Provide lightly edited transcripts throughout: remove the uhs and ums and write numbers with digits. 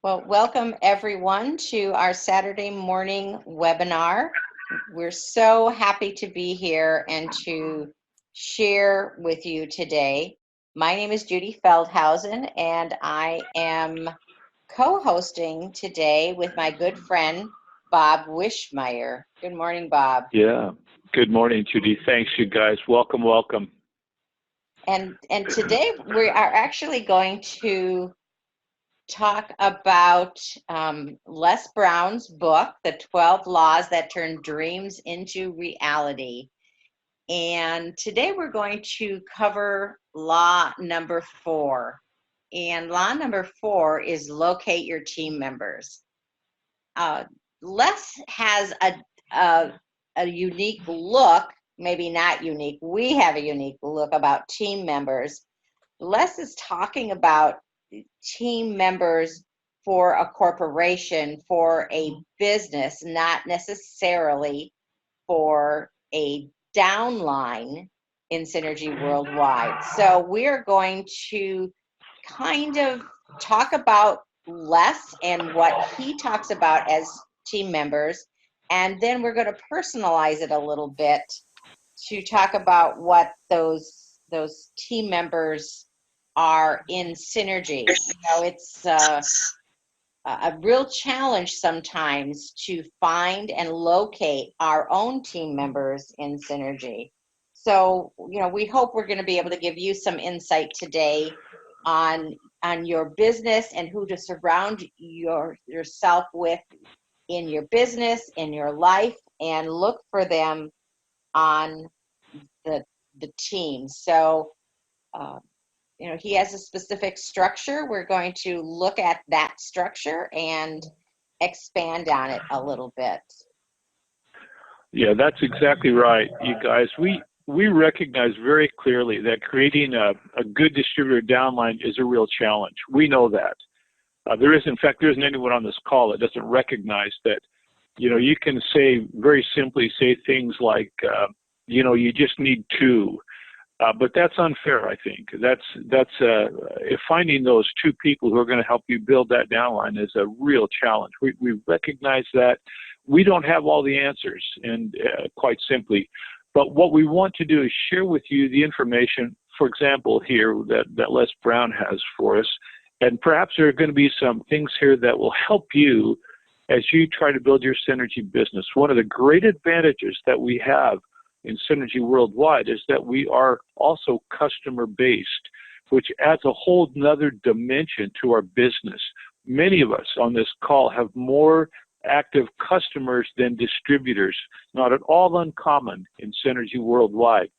Well, welcome everyone to our Saturday morning webinar. We're so happy to be here and to share with you today. My name is Judy Feldhausen, and I am co-hosting today with my good friend, Bob Wischmeier. Good morning, Bob. Yeah. Good morning, Judy. Thanks, you guys. Welcome, welcome. And today we are actually going to talk about Les Brown's book, The 12 Laws That Turn Dreams into Reality. And today we're going to cover law number 4. And law number 4 is locate your team members. Les has a unique look, maybe not unique. We have a unique look about team members. Les is talking about team members for a corporation, for a business, not necessarily for a downline in Synergy Worldwide. So we're going to kind of talk about Les and what he talks about as team members, and then we're going to personalize it a little bit to talk about what those team members are in Synergy. It's a real challenge sometimes to find and locate our own team members in Synergy. So, we hope we're going to be able to give you some insight today on your business and who to surround yourself with in your business, in your life, and look for them on the team. So, he has a specific structure. We're going to look at that structure and expand on it a little bit. Yeah, that's exactly right, you guys. We recognize very clearly that creating a good distributor downline is a real challenge. We know that. There isn't anyone on this call that doesn't recognize that, you can very simply say things like, you just need two. But that's unfair, I think. That's finding those two people who are going to help you build that downline is a real challenge. We recognize that. We don't have all the answers, and quite simply. But what we want to do is share with you the information, for example, here that Les Brown has for us. And perhaps there are going to be some things here that will help you as you try to build your Synergy business. One of the great advantages that we have in Synergy Worldwide is that we are also customer-based, which adds a whole nother dimension to our business. Many of us on this call have more active customers than distributors, not at all uncommon in Synergy Worldwide.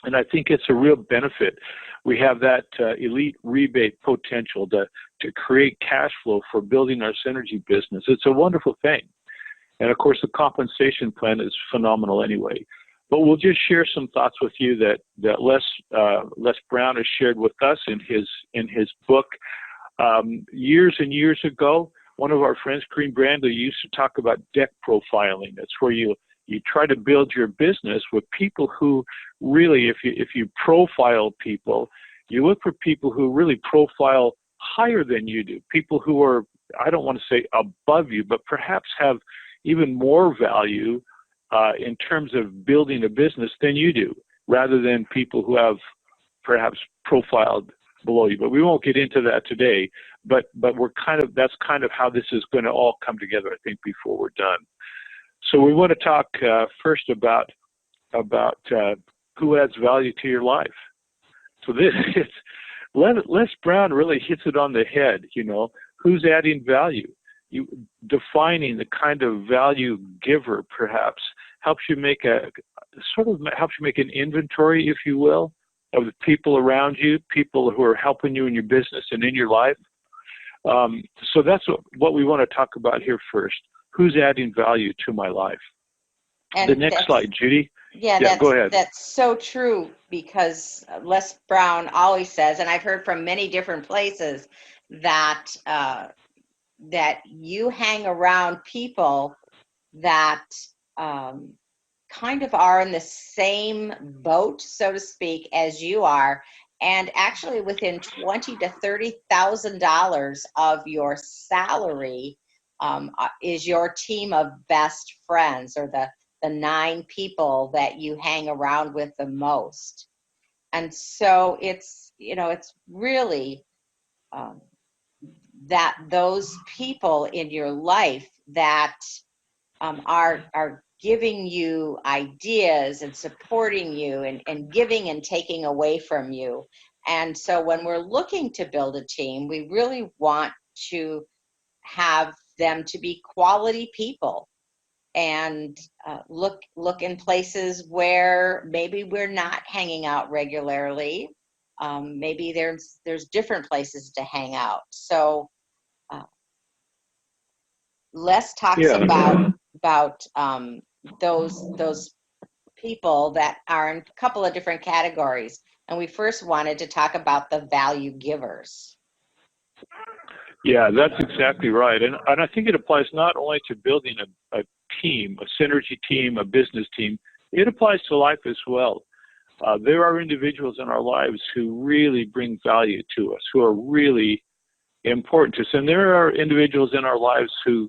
And I think it's a real benefit. We have that elite rebate potential to create cash flow for building our Synergy business. It's a wonderful thing. And of course, the compensation plan is phenomenal anyway. But we'll just share some thoughts with you that Les Brown has shared with us in his book. Years and years ago, one of our friends, Kareem Brandley, used to talk about deck profiling. That's where you try to build your business with people who really, if you profile people, you look for people who really profile higher than you do, people who are, I don't want to say above you, but perhaps have even more value in terms of building a business than you do, rather than people who have perhaps profiled below you. But we won't get into that today. But that's kind of how this is going to all come together, I think, before we're done. So we want to talk first about who adds value to your life. So Les Brown really hits it on the head. Who's adding value. You defining the kind of value giver perhaps helps you make an inventory, if you will, of the people around you, people who are helping you in your business and in your life. So that's what we want to talk about here first. Who's adding value to my life? And the next slide, Judy. Yeah, go ahead. That's so true, because Les Brown always says, and I've heard from many different places, that you hang around people that kind of are in the same boat, so to speak, as you are, and actually within $20,000 to $30,000 of your salary is your team of best friends, or the 9 people that you hang around with the most. And so it's, it's really that those people in your life that are giving you ideas and supporting you, and giving and taking away from you. And so when we're looking to build a team, we really want to have them to be quality people, and look in places where maybe we're not hanging out regularly. Maybe there's different places to hang out. So Les talks Yeah. about those people that are in a couple of different categories, and we first wanted to talk about the value givers. Yeah, that's exactly right. And I think it applies not only to building a team, a synergy team, a business team, it applies to life as well. There are individuals in our lives who really bring value to us, who are really important to us. And there are individuals in our lives who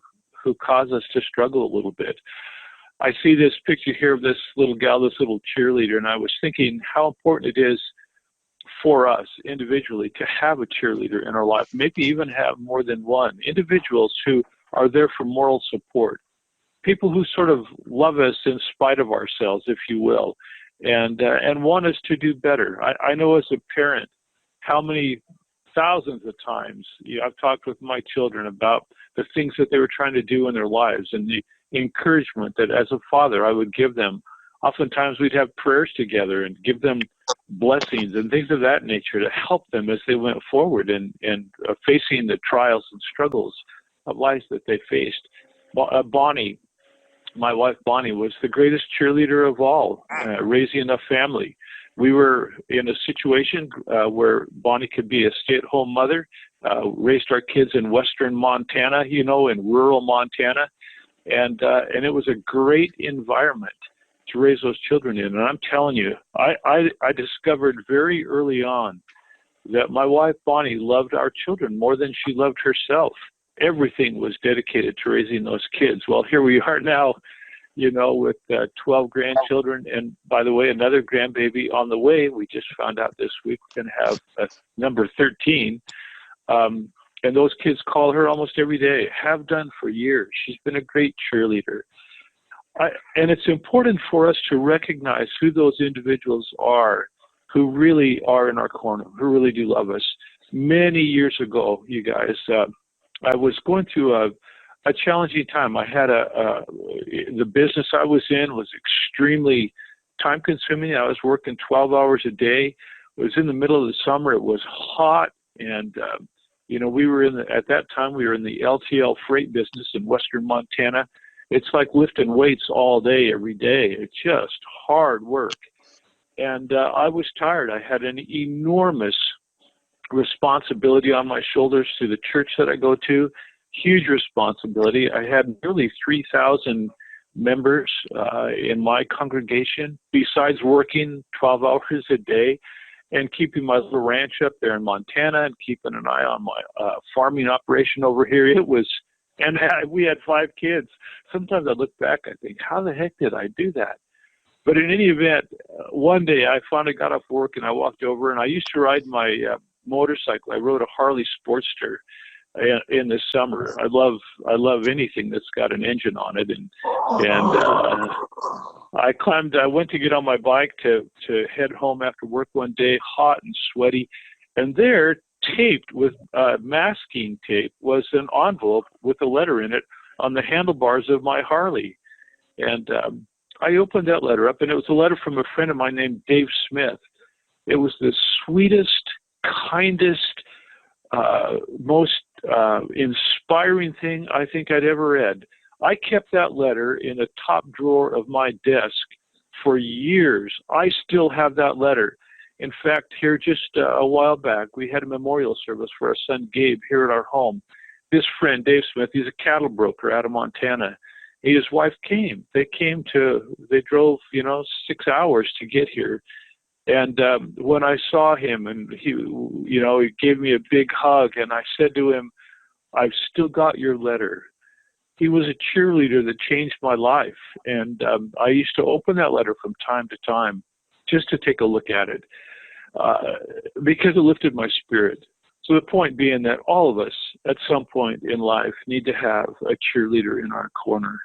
cause us to struggle a little bit. I see this picture here of this little gal, this little cheerleader, and I was thinking how important it is for us individually to have a cheerleader in our life, maybe even have more than one. Individuals who are there for moral support, people who sort of love us in spite of ourselves, if you will, and want us to do better. I know as a parent how many thousands of times I've talked with my children about the things that they were trying to do in their lives, and the encouragement that as a father I would give them. Oftentimes we'd have prayers together and give them blessings and things of that nature to help them as they went forward and facing the trials and struggles of life that they faced. Bonnie, my wife Bonnie, was the greatest cheerleader of all, raising a family. We were in a situation where Bonnie could be a stay-at-home mother, raised our kids in western Montana, in rural Montana, and it was a great environment to raise those children in. And I'm telling you, I discovered very early on that my wife Bonnie loved our children more than she loved herself. Everything was dedicated to raising those kids. Well, here we are now, with 12 grandchildren, and by the way, another grandbaby on the way. We just found out this week we're going to have number 13. And those kids call her almost every day, have done for years. She's been a great cheerleader. And it's important for us to recognize who those individuals are who really are in our corner, who really do love us. Many years ago, you guys, I was going through a challenging time. I had the business I was in was extremely time consuming. I was working 12 hours a day. It was in the middle of the summer. It was hot. And, we were at that time, we were in the LTL freight business in western Montana. It's like lifting weights all day, every day. It's just hard work. And I was tired. I had an enormous responsibility on my shoulders to the church that I go to. Huge responsibility. I had nearly 3,000 members in my congregation, besides working 12 hours a day and keeping my little ranch up there in Montana and keeping an eye on my farming operation over here. And we had 5 kids. Sometimes I look back, I think, how the heck did I do that? But in any event, one day I finally got off work and I walked over, and I used to ride my motorcycle. I rode a Harley Sportster in the summer. I love anything that's got an engine on it, and I went to get on my bike to head home after work one day, hot and sweaty, and there, taped with masking tape, was an envelope with a letter in it on the handlebars of my Harley. And I opened that letter up, and it was a letter from a friend of mine named Dave Smith. It was the sweetest, kindest, most inspiring thing I think I'd ever read. I kept that letter in the top drawer of my desk for years. I still have that letter. In fact, here just a while back, we had a memorial service for our son Gabe here at our home. This friend, Dave Smith, he's a cattle broker out of Montana. His wife came. They drove, 6 hours to get here. And when I saw him, and he gave me a big hug, and I said to him, "I've still got your letter." He was a cheerleader that changed my life, and I used to open that letter from time to time just to take a look at it, because it lifted my spirit. So the point being that all of us at some point in life need to have a cheerleader in our corner.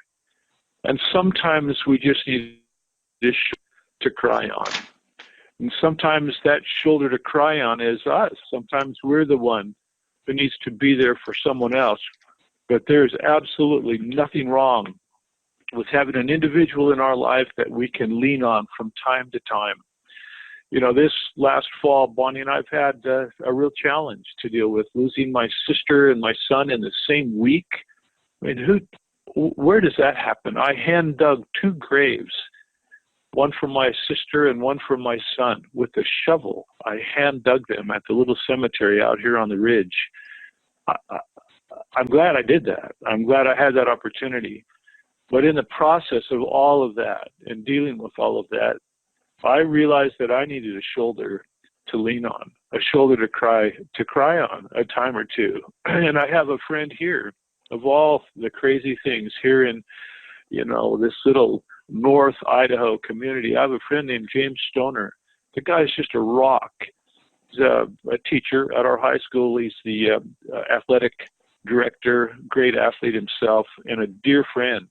And sometimes we just need this to cry on. And sometimes that shoulder to cry on is us. Sometimes we're the one who needs to be there for someone else. But there's absolutely nothing wrong with having an individual in our life that we can lean on from time to time. This last fall, Bonnie and I've had a real challenge to deal with, losing my sister and my son in the same week. I mean, where does that happen? I hand dug 2 graves, one for my sister and one for my son, with a shovel. I hand dug them at the little cemetery out here on the ridge. I'm glad I did that. I'm glad I had that opportunity. But in the process of all of that and dealing with all of that, I realized that I needed a shoulder to lean on, a shoulder to cry on a time or two. And I have a friend here, of all the crazy things here in, this little North Idaho community. I have a friend named James Stoner. The guy's just a rock. He's a teacher at our high school. He's the athletic director, great athlete himself, and a dear friend.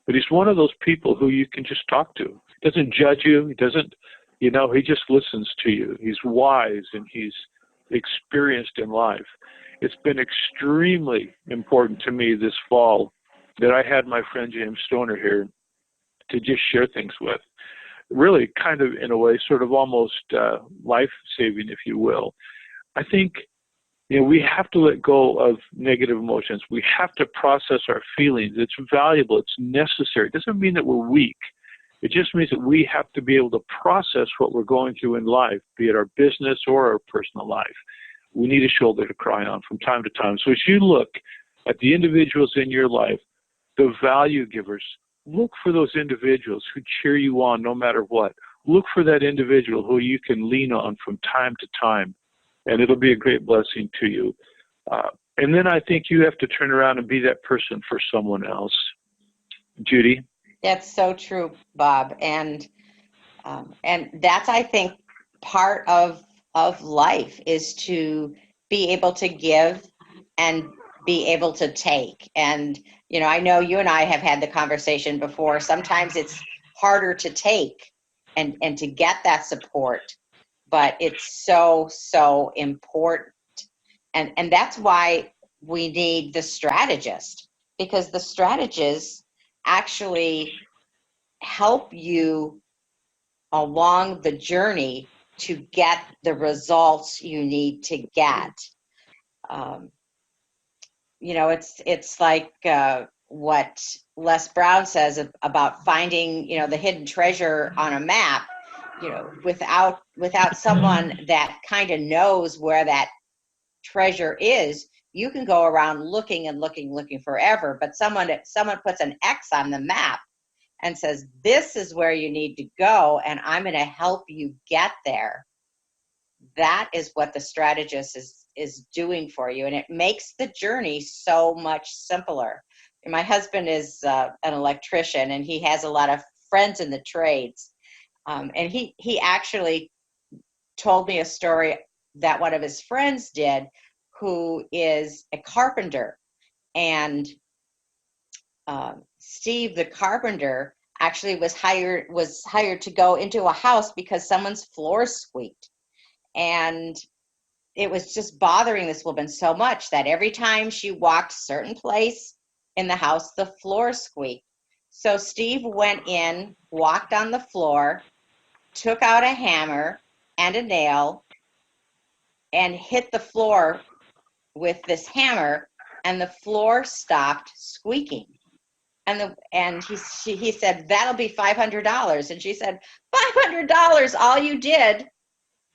But he's one of those people who you can just talk to. He doesn't judge you. He doesn't, he just listens to you. He's wise and he's experienced in life. It's been extremely important to me this fall that I had my friend James Stoner here to just share things with. Really kind of, in a way, sort of almost life-saving, if you will. I think we have to let go of negative emotions. We have to process our feelings. It's valuable. It's necessary. It doesn't mean that we're weak. It just means that we have to be able to process what we're going through in life, be it our business or our personal life. We need a shoulder to cry on from time to time. So as you look at the individuals in your life, the value givers, look for those individuals who cheer you on no matter what. Look for that individual who you can lean on from time to time, and it'll be a great blessing to you. And then I think you have to turn around and be that person for someone else. Judy? That's so true, Bob. And that's, I think, part of life is to be able to give and be able to take. And, I know you and I have had the conversation before. Sometimes it's harder to take and to get that support, but it's so, so important. And that's why we need the strategist, because the strategists actually help you along the journey to get the results you need to get. It's like what Les Brown says about finding, the hidden treasure on a map. Without someone that kind of knows where that treasure is, you can go around looking and looking forever. But someone puts an X on the map and says, this is where you need to go, and I'm going to help you get there. That is what the strategist is doing for you, and it makes the journey so much simpler. My husband is an electrician, and he has a lot of friends in the trades, and he actually told me a story that one of his friends did, who is a carpenter, and Steve the carpenter actually was hired to go into a house because someone's floor squeaked, and it was just bothering this woman so much that every time she walked a certain place in the house, the floor squeaked. So Steve went in, walked on the floor, took out a hammer and a nail, and hit the floor with this hammer, and the floor stopped squeaking. And he said, that'll be $500. And she said, $500? All you did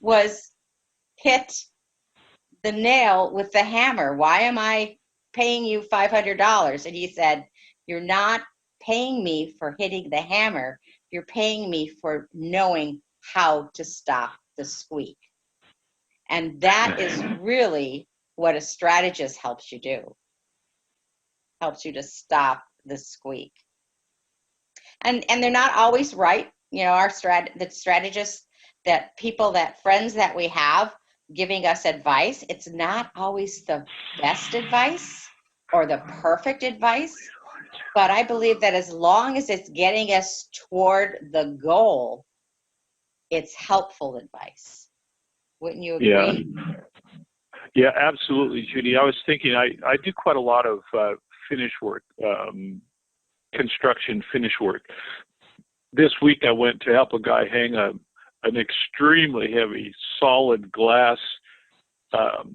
was hit the nail with the hammer. Why am I paying you $500? And he said, you're not paying me for hitting the hammer. You're paying me for knowing how to stop the squeak. And that is really what a strategist helps you do. Helps you to stop the squeak. And they're not always right. You know, the strategists, that people, that friends that we have giving us advice, it's not always the best advice or the perfect advice. But I believe that as long as it's getting us toward the goal, it's helpful advice. Wouldn't you agree? Yeah, absolutely, Judy. I was thinking, I do quite a lot of finish work, construction finish work. This week I went to help a guy hang an extremely heavy solid glass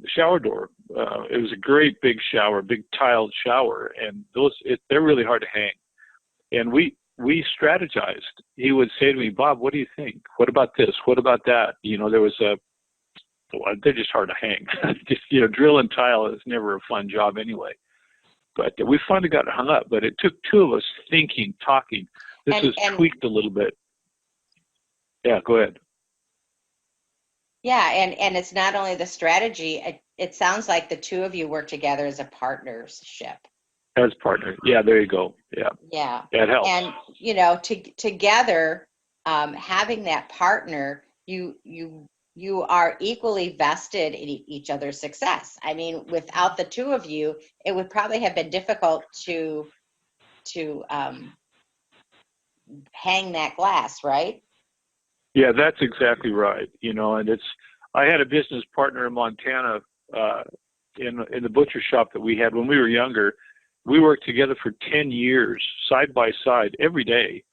shower door. It was a great big shower, big tiled shower, and they're really hard to hang. And we strategized. He would say to me, Bob, what do you think? What about this? What about that? You know, they're just hard to hang. Just, you know, drill and tile is never a fun job anyway. But we finally got it hung up. But it took two of us thinking, talking. This was tweaked a little bit. Yeah, go ahead. Yeah, and it's not only the strategy. It sounds like the two of you work together as a partnership. As partner. Yeah, there you go. Yeah. Yeah. That helps. And, you know, together, having that partner, you are equally vested in each other's success. I mean, without the two of you, it would probably have been difficult to hang that glass, right? Yeah, that's exactly right. You know, and I had a business partner in Montana in the butcher shop that we had when we were younger. We worked together for 10 years, side by side, every day,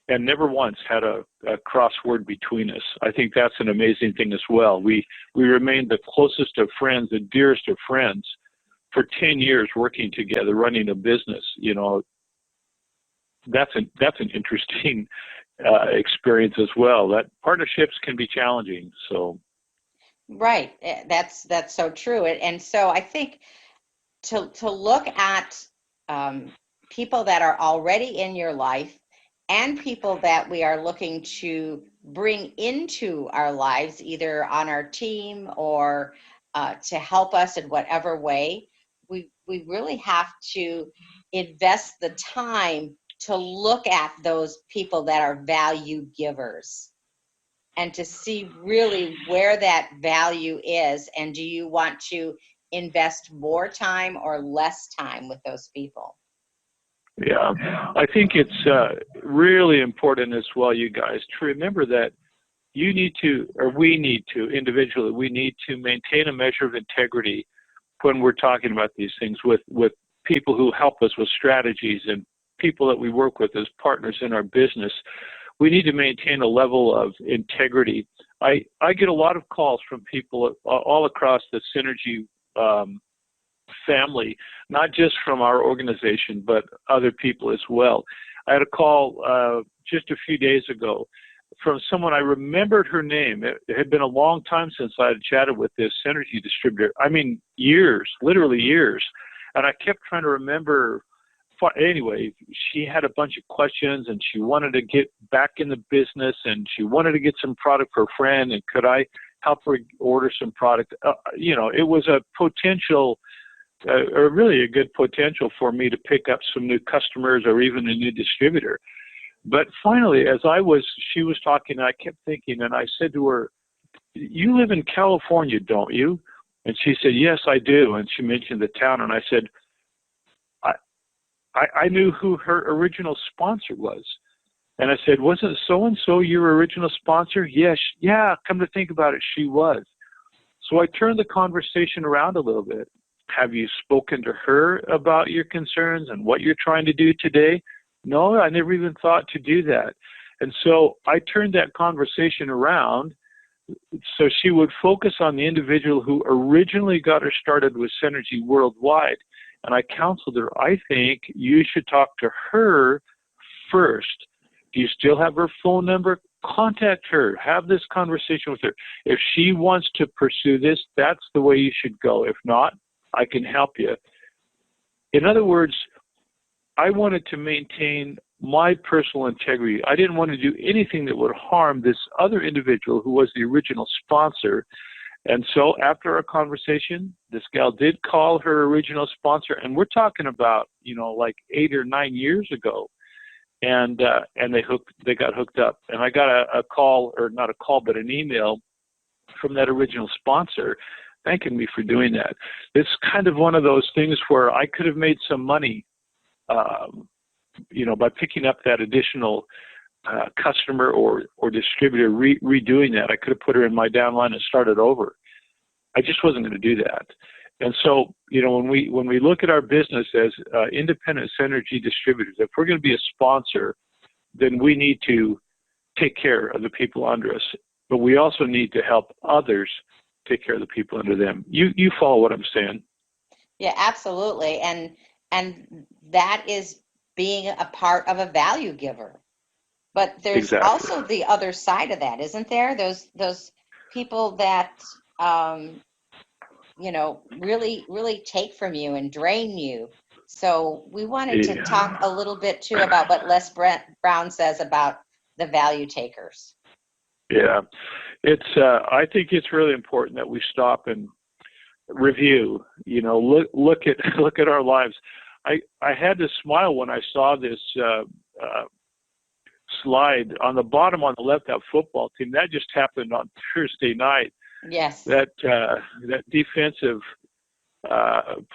and never once had a crossword between us. I think that's an amazing thing as well. We remained the closest of friends, the dearest of friends, for 10 years working together, running a business. You know, that's an interesting experience as well. That partnerships can be challenging. So, right, that's so true. And so I think to look at people that are already in your life and people that we are looking to bring into our lives, either on our team or to help us in whatever way, we really have to invest the time to look at those people that are value givers and to see really where that value is. And do you want to invest more time or less time with those people? Yeah, I think it's really important as well, you guys, to remember that you need to, or we need to, individually, we need to maintain a measure of integrity when we're talking about these things with people who help us with strategies and people that we work with as partners in our business. We need to maintain a level of integrity. I get a lot of calls from people all across the Synergy family, not just from our organization, but other people as well. I had a call just a few days ago from someone. I remembered her name. It had been a long time since I had chatted with this Synergy distributor. I mean, years, literally years. And I kept trying to remember. Anyway, she had a bunch of questions and she wanted to get back in the business and she wanted to get some product for a friend, and could I help her order some product? You know, it was a potential, or really a good potential for me to pick up some new customers or even a new distributor. But finally, she was talking, and I kept thinking, and I said to her, you live in California, don't you? And she said, yes, I do. And she mentioned the town, and I said, I knew who her original sponsor was. And I said, wasn't so-and-so your original sponsor? Yes. Yeah, come to think about it, she was. So I turned the conversation around a little bit. Have you spoken to her about your concerns and what you're trying to do today? No, I never even thought to do that. And so I turned that conversation around so she would focus on the individual who originally got her started with Synergy worldwide. And I counseled her, I think you should talk to her first. Do you still have her phone number? Contact her. Have this conversation with her. If she wants to pursue this, that's the way you should go. If not, I can help you. In other words, I wanted to maintain my personal integrity. I didn't want to do anything that would harm this other individual who was the original sponsor. And so after our conversation, this gal did call her original sponsor, and we're talking about, like 8 or 9 years ago. And they got hooked up. And I got a call, or not a call, but an email from that original sponsor thanking me for doing that. It's kind of one of those things where I could have made some money, by picking up that additional customer or distributor, redoing that. I could have put her in my downline and started over. I just wasn't going to do that. And so, when we look at our business as independent synergy distributors, if we're going to be a sponsor, then we need to take care of the people under us. But we also need to help others take care of the people under them. You follow what I'm saying? Yeah, absolutely. And that is being a part of a value giver. But there's Exactly. also the other side of that, isn't there? Those people that really take from you and drain you. So we wanted to talk a little bit too about what Les Brown says about the value takers. Yeah, I think it's really important that we stop and review. Look at our lives. I had to smile when I saw this slide on the bottom on the left, that football team. That just happened on Thursday night. Yes. That defensive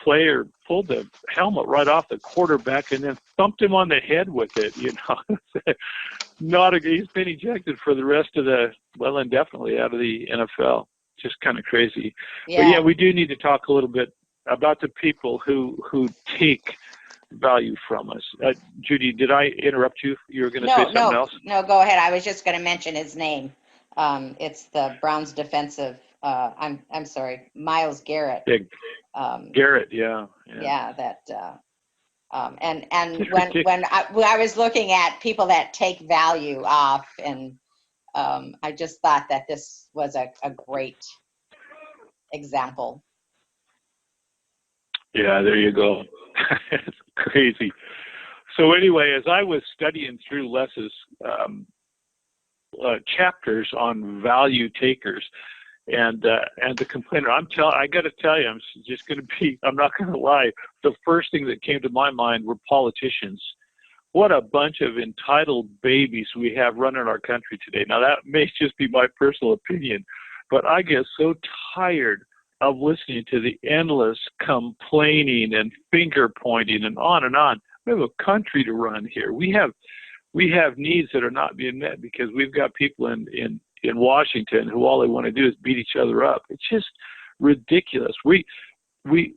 player pulled the helmet right off the quarterback and then thumped him on the head with it. He's been ejected for the rest of indefinitely out of the NFL. Just kind of crazy. Yeah. But yeah, we do need to talk a little bit about the people who take value from us. Judy, did I interrupt you? You were going to say something else? No, go ahead. I was just going to mention his name. It's the Browns defensive. I'm sorry, Myles Garrett. Garrett, yeah. Yeah, that. And when I was looking at people that take value off, and I just thought that this was a great example. Yeah, there you go. It's crazy. So anyway, as I was studying through Les's chapters on value takers and the complainer, I got to tell you, I'm not going to lie. The first thing that came to my mind were politicians. What a bunch of entitled babies we have running our country today. Now that may just be my personal opinion, but I get so tired of listening to the endless complaining and finger pointing and on and on. We have a country to run here. We have needs that are not being met because we've got people in Washington who all they want to do is beat each other up. It's just ridiculous. We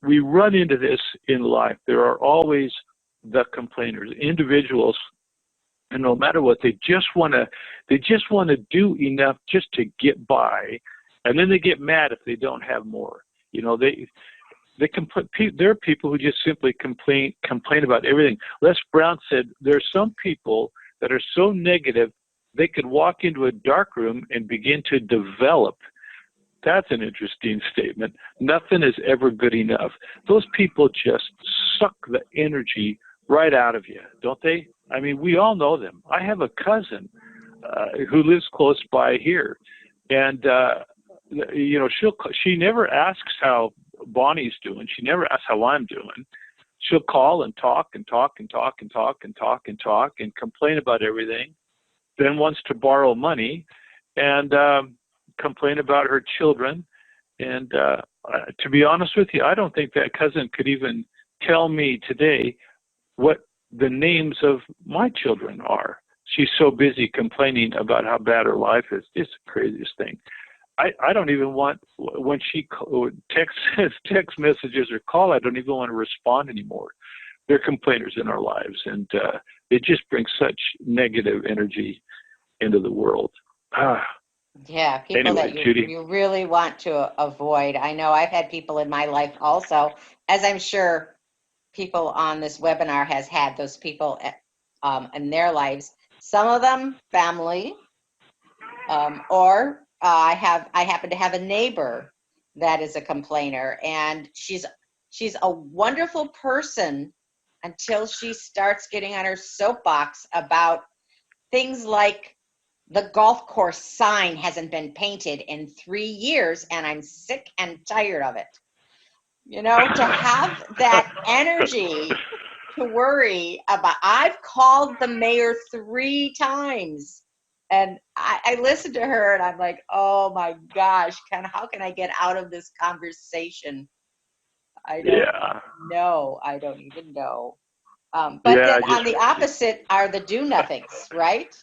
run into this in life. There are always the complainers, individuals, and no matter what, they just want to do enough just to get by. And then they get mad if they don't have more. There are people who just simply complain about everything. Les Brown said there are some people that are so negative they could walk into a dark room and begin to develop. That's an interesting statement. Nothing is ever good enough. Those people just suck the energy right out of you, don't they? I mean, we all know them. I have a cousin who lives close by here, and she never asks how Bonnie's doing. She never asks how I'm doing. She'll call and talk and talk and talk and talk and talk and talk and complain about everything, then wants to borrow money and complain about her children. And to be honest with you, I don't think that cousin could even tell me today what the names of my children are. She's so busy complaining about how bad her life is. It's the craziest thing. I don't even want, when she text messages or call, I don't even want to respond anymore. They're complainers in our lives, and it just brings such negative energy into the world. Yeah, people anyway, that Judy. you really want to avoid. I know I've had people in my life also, as I'm sure people on this webinar has had those people in their lives. Some of them family, or I happen to have a neighbor that is a complainer, and she's a wonderful person until she starts getting on her soapbox about things like the golf course sign hasn't been painted in 3 years and I'm sick and tired of it. You know, to have that energy to worry about. I've called the mayor 3 times and I listened to her and I'm like, oh my gosh, how can I get out of this conversation? I don't know. I don't even know. But then on the opposite are the do-nothings, right?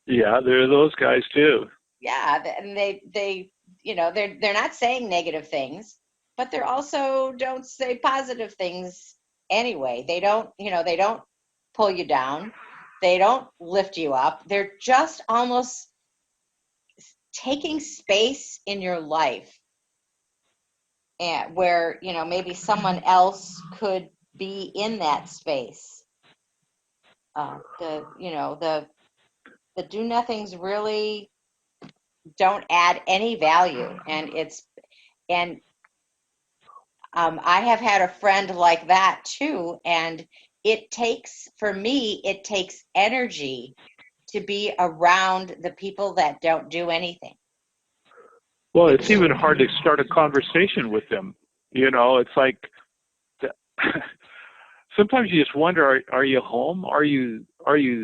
Yeah, there are those guys too. Yeah, and they you know, they're not saying negative things, but they're also don't say positive things anyway. They don't, you know, they don't pull you down. They don't lift you up. They're just almost taking space in your life, and where, you know, maybe someone else could be in that space. The do nothings really don't add any value, and I have had a friend like that too, and for me it takes energy to be around the people that don't do anything. Well, it's even hard to start a conversation with them. You know, it's like sometimes you just wonder, are you home? Are you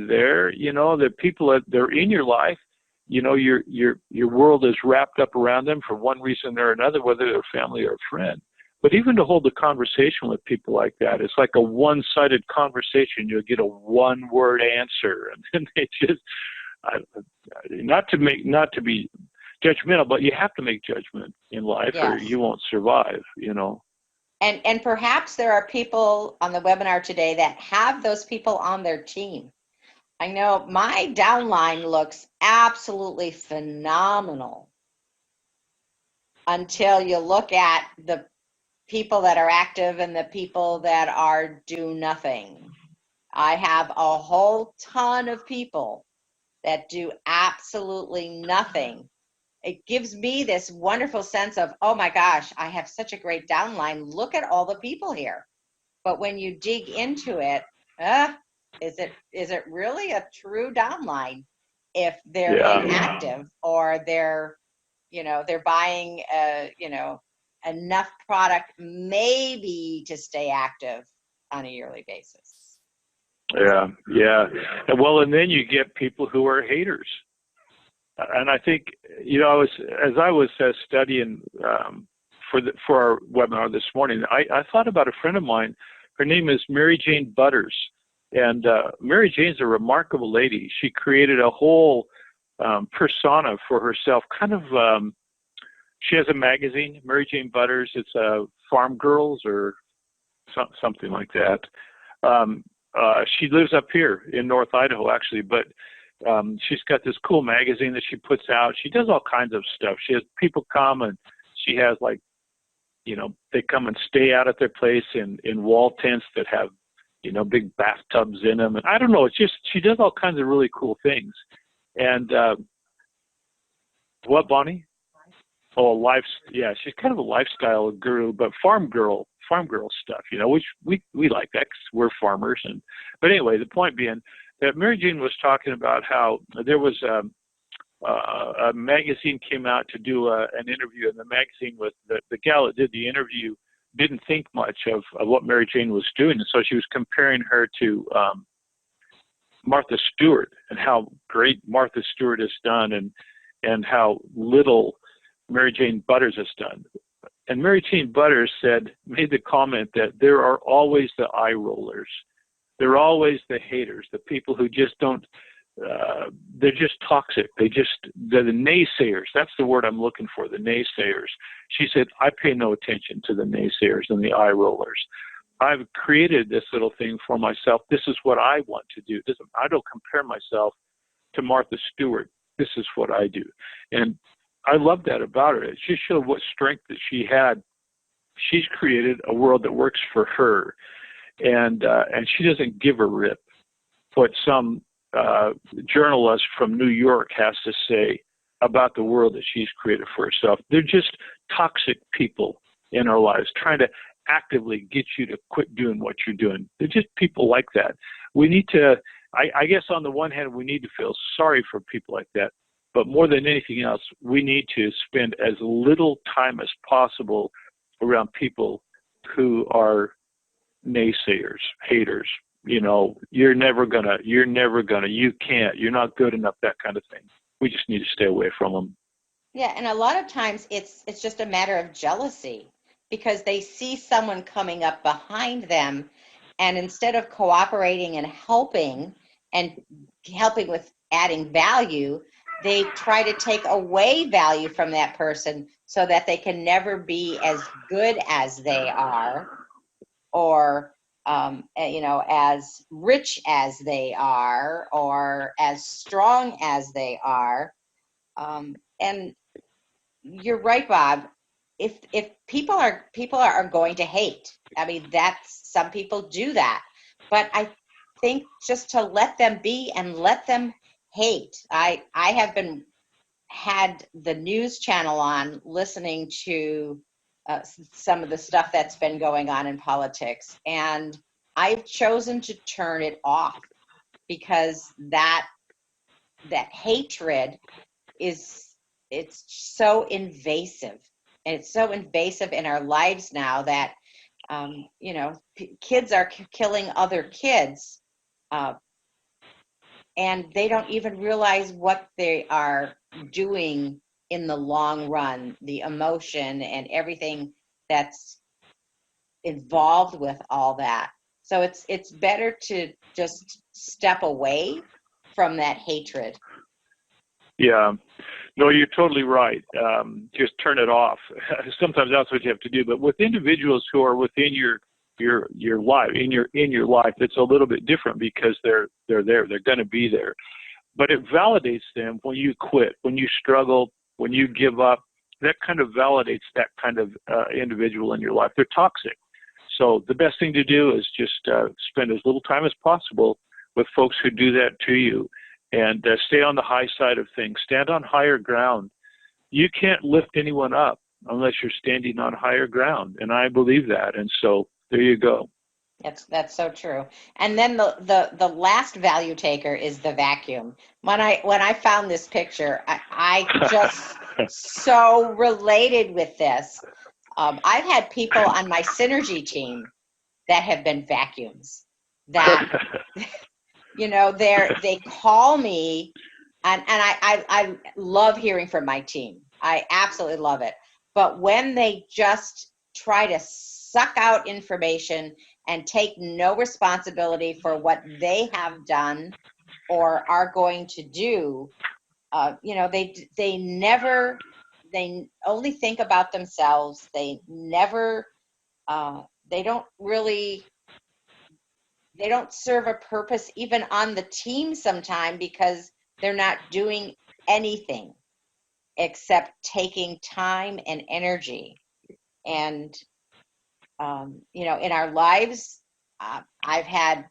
there? You know, the people that they're in your life, you know, your world is wrapped up around them for one reason or another, whether they're family or a friend. But even to hold a conversation with people like that, it's like a one-sided conversation. You'll get a one-word answer, and then they just not to be judgmental, but you have to make judgment in life, yes, or you won't survive. You know. And perhaps there are people on the webinar today that have those people on their team. I know my downline looks absolutely phenomenal until you look at the people that are active and the people that are do nothing. I have a whole ton of people that do absolutely nothing. It gives me this wonderful sense of, oh my gosh, I have such a great downline. Look at all the people here. But when you dig into it, is it really a true downline if they're inactive or they're buying enough product maybe to stay active on a yearly basis? Yeah. Well, and then you get people who are haters. And I think, you know, as I was studying for our webinar this morning, I thought about a friend of mine. Her name is Mary Jane Butters, and Mary Jane's a remarkable lady. She created a whole persona for herself. She has a magazine, Mary Jane Butters. It's Farm Girls or something like that. She lives up here in North Idaho, actually, but she's got this cool magazine that she puts out. She does all kinds of stuff. She has people come, and she has, like, you know, they come and stay out at their place in wall tents that have, you know, big bathtubs in them. And I don't know, it's just, she does all kinds of really cool things. And what, Bonnie? Oh, she's kind of a lifestyle guru, but farm girl stuff, you know, which we like that 'cause we're farmers. But anyway, the point being that Mary Jane was talking about how there was a magazine came out to do an interview, and the magazine was the gal that did the interview didn't think much of what Mary Jane was doing, and so she was comparing her to Martha Stewart and how great Martha Stewart has done, and how little Mary Jane Butters has done. And Mary Jane Butters made the comment that there are always the eye rollers. There are always the haters, the people who just don't, they're just toxic. They're the naysayers. That's the word I'm looking for, the naysayers. She said, I pay no attention to the naysayers and the eye rollers. I've created this little thing for myself. This is what I want to do. I don't compare myself to Martha Stewart. This is what I do. And I love that about her. It just showed what strength that she had. She's created a world that works for her, and she doesn't give a rip what some journalist from New York has to say about the world that she's created for herself. They're just toxic people in our lives, trying to actively get you to quit doing what you're doing. They're just people like that. We need to, I guess on the one hand, we need to feel sorry for people like that. But more than anything else, we need to spend as little time as possible around people who are naysayers, haters. You know, you're never gonna, you can't, you're not good enough, that kind of thing. We just need to stay away from them. Yeah, and a lot of times it's just a matter of jealousy because they see someone coming up behind them, and instead of cooperating and helping with adding value, they try to take away value from that person so that they can never be as good as they are, or as rich as they are, or as strong as they are. And you're right, Bob. If people are going to hate, I mean, that's, some people do that, but I think just to let them be and let them hate. I have had the news channel on, listening to some of the stuff that's been going on in politics, and I've chosen to turn it off because that hatred is, it's so invasive, and it's so invasive in our lives now that kids are killing other kids, uh, and they don't even realize what they are doing in the long run, the emotion and everything that's involved with all that. So it's better to just step away from that hatred. Yeah. No, you're totally right. Just turn it off. Sometimes that's what you have to do. But with individuals who are within your life, in your life, it's a little bit different because they're there. They're going to be there. But it validates them when you quit, when you struggle, when you give up. That kind of validates that kind of individual in your life. They're toxic. So the best thing to do is just spend as little time as possible with folks who do that to you, and stay on the high side of things. Stand on higher ground. You can't lift anyone up unless you're standing on higher ground, and I believe that. And so there you go. That's so true. And then the last value taker is the vacuum. When I found this picture, I just so related with this. I've had people on my synergy team that have been vacuums. That they call me, and I love hearing from my team. I absolutely love it. But when they just try to suck out information and take no responsibility for what they have done or are going to do, they only think about themselves. They never, they don't really, they don't serve a purpose even on the team sometime, because they're not doing anything except taking time and energy. And in our lives, I've had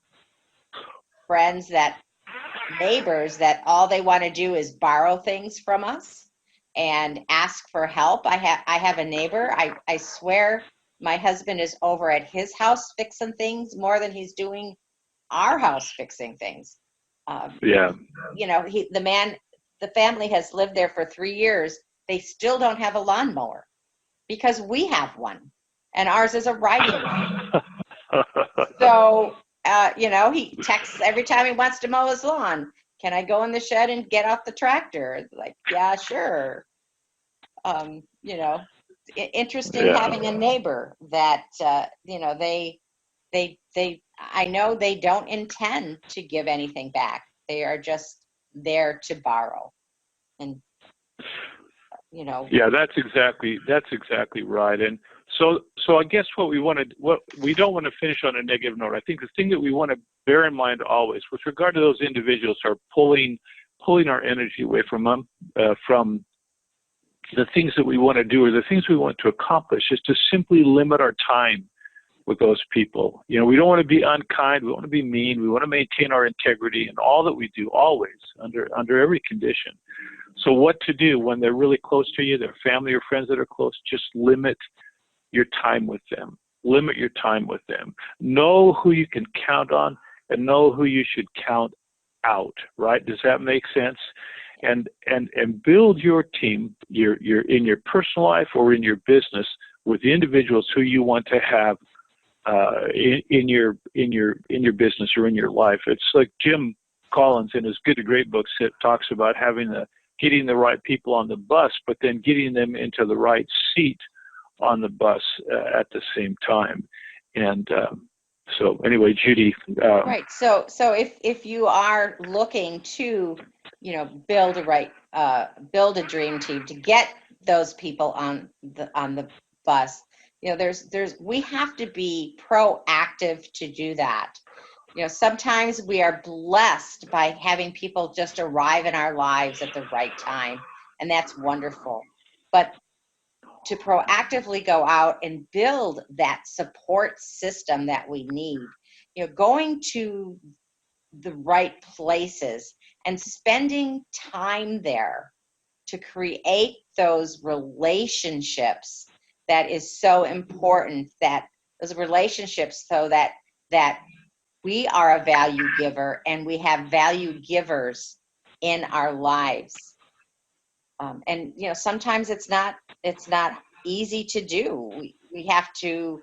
neighbors that all they want to do is borrow things from us and ask for help. I have a neighbor, I swear my husband is over at his house fixing things more than he's doing our house fixing things. Yeah. The family has lived there for 3 years. They still don't have a lawnmower because we have one, and ours is a riding one. So, he texts every time he wants to mow his lawn. Can I go in the shed and get off the tractor? Like, yeah, sure. Interesting having a neighbor that, I know they don't intend to give anything back. They are just there to borrow. And, Yeah, that's exactly right. And so I guess what we don't want to finish on a negative note. I think the thing that we want to bear in mind always, with regard to those individuals who are pulling our energy away from them, from the things that we want to do or the things we want to accomplish, is to simply limit our time with those people. We don't want to be unkind. We don't want to be mean. We want to maintain our integrity in all that we do, always, under every condition. So what to do when they're really close to you, their family or friends that are close? Just limit your time with them. limit your time with them. Know who you can count on and know who you should count out, right? Does that make sense? And build your team, your in your personal life or in your business, with the individuals who you want to have in your business or in your life. It's like Jim Collins in his Good to Great books talks about getting the right people on the bus, but then getting them into the right seat on the bus at the same time. And so anyway, Judy. Right. So if you are looking to, build a dream team to get those people on the bus, we have to be proactive to do that. Sometimes we are blessed by having people just arrive in our lives at the right time, and that's wonderful. But to proactively go out and build that support system that we need, going to the right places and spending time there to create those relationships, that is so important, that those relationships, so that we are a value giver and we have value givers in our lives. And sometimes it's not easy to do. We have to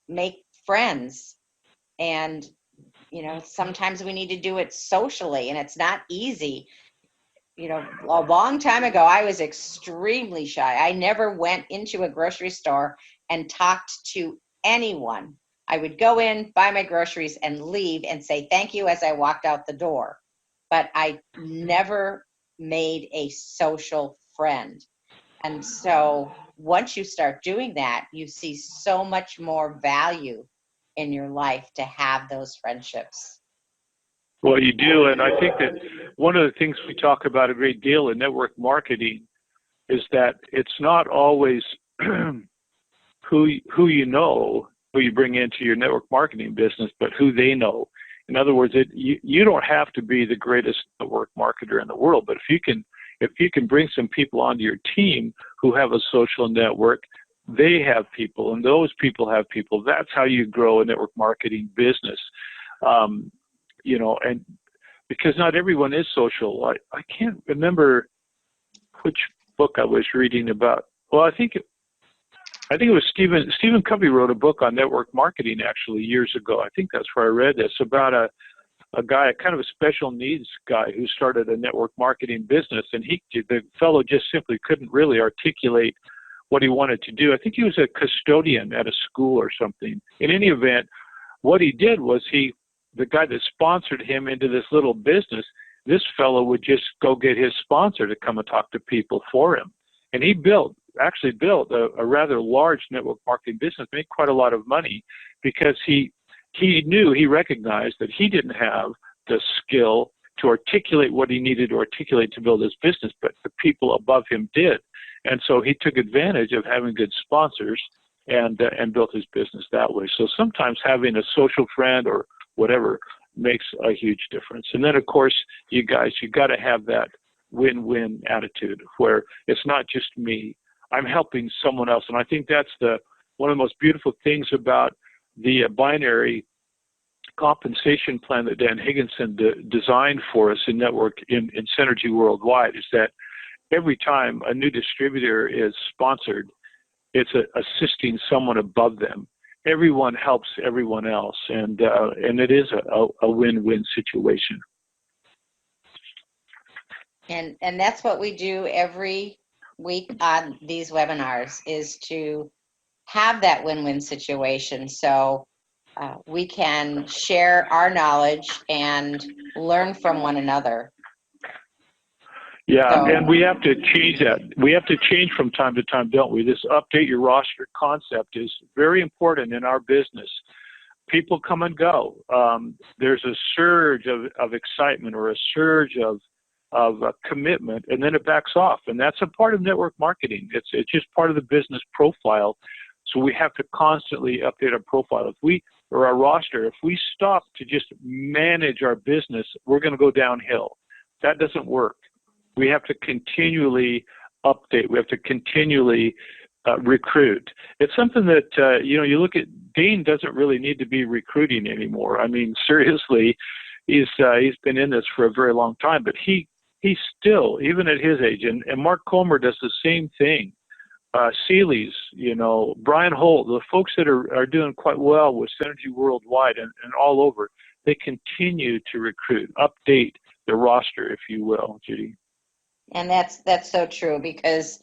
make friends, and sometimes we need to do it socially, and it's not easy. A long time ago, I was extremely shy. I never went into a grocery store and talked to anyone. I would go in, buy my groceries, and leave and say thank you as I walked out the door. But I never made a social friend. And so once you start doing that, you see so much more value in your life to have those friendships. Well, you do, and I think that one of the things we talk about a great deal in network marketing is that it's not always who you bring into your network marketing business, but who they know. In other words, you don't have to be the greatest network marketer in the world, but if you can bring some people onto your team who have a social network, they have people, and those people have people. That's how you grow a network marketing business. And because not everyone is social. I can't remember which book I was reading about. Well, I think it was Stephen Covey wrote a book on network marketing actually years ago. I think that's where I read this, about a guy, kind of a special needs guy who started a network marketing business, and the fellow just simply couldn't really articulate what he wanted to do. I think he was a custodian at a school or something. In any event, what he did was the guy that sponsored him into this little business, this fellow would just go get his sponsor to come and talk to people for him. And he actually built a rather large network marketing business, made quite a lot of money, because he recognized that he didn't have the skill to articulate what he needed to articulate to build his business, but the people above him did. And so he took advantage of having good sponsors and built his business that way. So sometimes having a social friend or whatever makes a huge difference. And then, of course, you got to have that win-win attitude where it's not just me. I'm helping someone else. And I think that's one of the most beautiful things about the binary compensation plan that Dan Higginson designed for us in Synergy Worldwide, is that every time a new distributor is sponsored, it's assisting someone above them. Everyone helps everyone else, and it is a win-win situation. And that's what we do every week on these webinars, is to have that win-win situation, so we can share our knowledge and learn from one another. Yeah, and we have to change that. We have to change from time to time, don't we? This update your roster concept is very important in our business. People come and go. There's a surge of excitement or a surge of commitment, and then it backs off. And that's a part of network marketing. It's just part of the business profile. So we have to constantly update our profile. Our roster, if we stop to just manage our business, we're going to go downhill. That doesn't work. We have to continually update. We have to continually recruit. It's something that, you look at, Dane doesn't really need to be recruiting anymore. I mean, seriously, he's been in this for a very long time, but he's still, even at his age, and Mark Comer does the same thing. Seeley's, Brian Holt, the folks that are doing quite well with Synergy Worldwide and all over, they continue to recruit, update the roster, if you will, Judy. And that's so true, because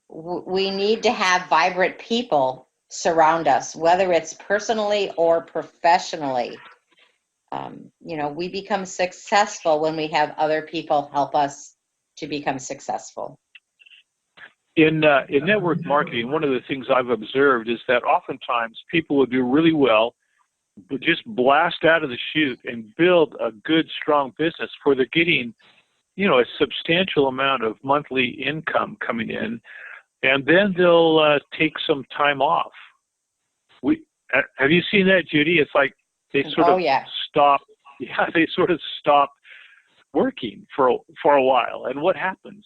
we need to have vibrant people surround us, whether it's personally or professionally. We become successful when we have other people help us to become successful. In network marketing, one of the things I've observed is that oftentimes people will do really well, but just blast out of the chute and build a good, strong business where they're getting, a substantial amount of monthly income coming in, and then they'll take some time off. Have you seen that, Judy? It's like they sort of stop. Yeah, they sort of stop working for a while. And what happens?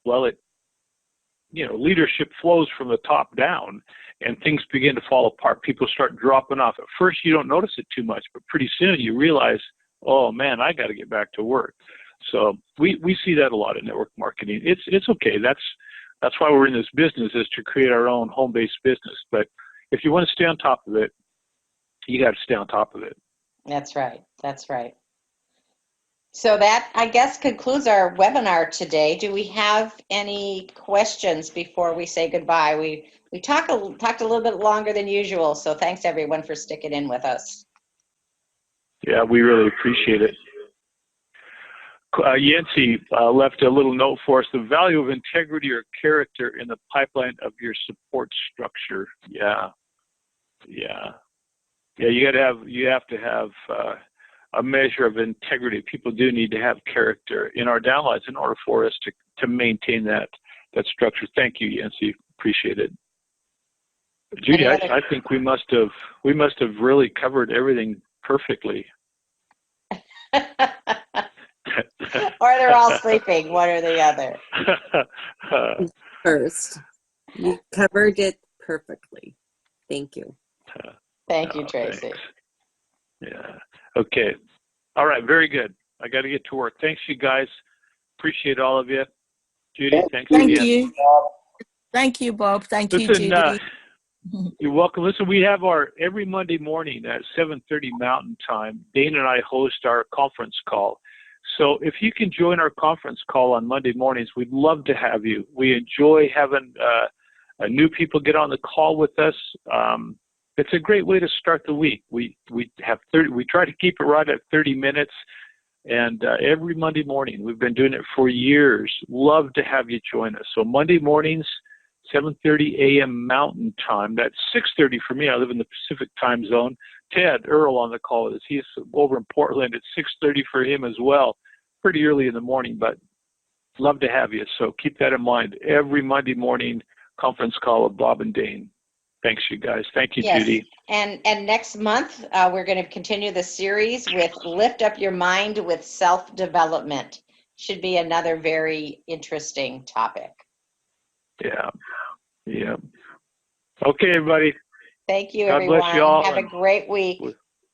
Well, leadership flows from the top down, and things begin to fall apart. People start dropping off. At first, you don't notice it too much, but pretty soon you realize, oh man, I got to get back to work. So we see that a lot in network marketing. It's okay. That's why we're in this business, is to create our own home-based business. But if you want to stay on top of it, you got to stay on top of it. That's right. That's right. So that, I guess, concludes our webinar today. Do we have any questions before we say goodbye? We talked a little bit longer than usual, so thanks everyone for sticking in with us. Yeah, we really appreciate it. Yancy left a little note for us: the value of integrity or character in the pipeline of your support structure. Yeah. You have to have a measure of integrity. People do need to have character in our downlines in order for us to maintain that structure. Thank you, Yancy. Appreciate it. Judy, I think we must have really covered everything perfectly. Or they're all sleeping, one or the other. First, you covered it perfectly. Thank you. Thank you, Tracy. Thanks. Yeah. Okay. All right. Very good. I got to get to work. Thanks, you guys. Appreciate all of you. Judy, thanks again. Thank you. Thank you, Bob. Thank you, Judy. You're welcome. Listen, we have our every Monday morning at 7:30 Mountain Time. Dane and I host our conference call. So if you can join our conference call on Monday mornings, we'd love to have you. We enjoy having new people get on the call with us. It's a great way to start the week. We try to keep it right at 30 minutes, and every Monday morning. We've been doing it for years. Love to have you join us. So Monday mornings, 7:30 a.m. Mountain Time. That's 6:30 for me. I live in the Pacific time zone. Ted Earl on the call with us. He's over in Portland. It's 6:30 for him as well. Pretty early in the morning, but love to have you. So keep that in mind. Every Monday morning conference call with Bob and Dane. Thanks, you guys. Thank you, yes. Judy. And next month, we're going to continue the series with Lift Up Your Mind with Self-Development. Should be another very interesting topic. Yeah. Okay, everybody. Thank you, God everyone. bless you all. Have a great week.